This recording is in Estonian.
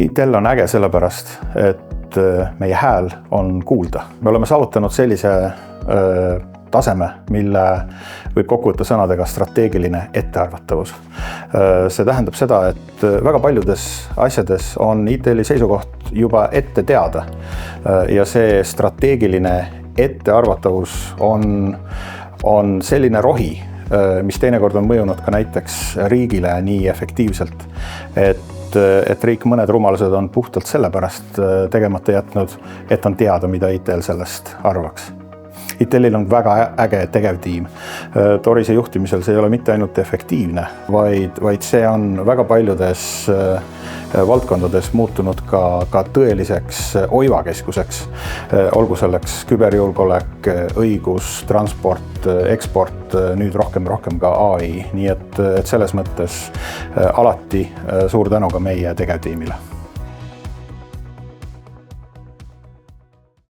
ITL on äge sellepärast, et meie hääl on kuulda. Me oleme saavutanud sellise taseme, mille võib kokku võtta sõnadega strateegiline ettearvatavus. See tähendab seda, et väga paljudes asjades on ITL-i seisukoht juba ette teada ja see strateegiline ettearvatavus on selline rohi, mis teinekord on mõjunud ka näiteks riigile nii efektiivselt, et riik mõned rumalused on puhtalt sellepärast tegemata jätnud, et on teada, mida ITL sellest arvaks. ITL-il on väga äge tegevtiim. Torise juhtimisel see ei ole mitte ainult efektiivne, vaid see on väga paljudes valdkondades muutunud ka tõeliseks oivakeskuseks. Olgu selleks küberjulgeolek, õigus, transport, eksport, nüüd rohkem ka AI. Nii et selles mõttes alati suur tänu ka meie tegevtiimile.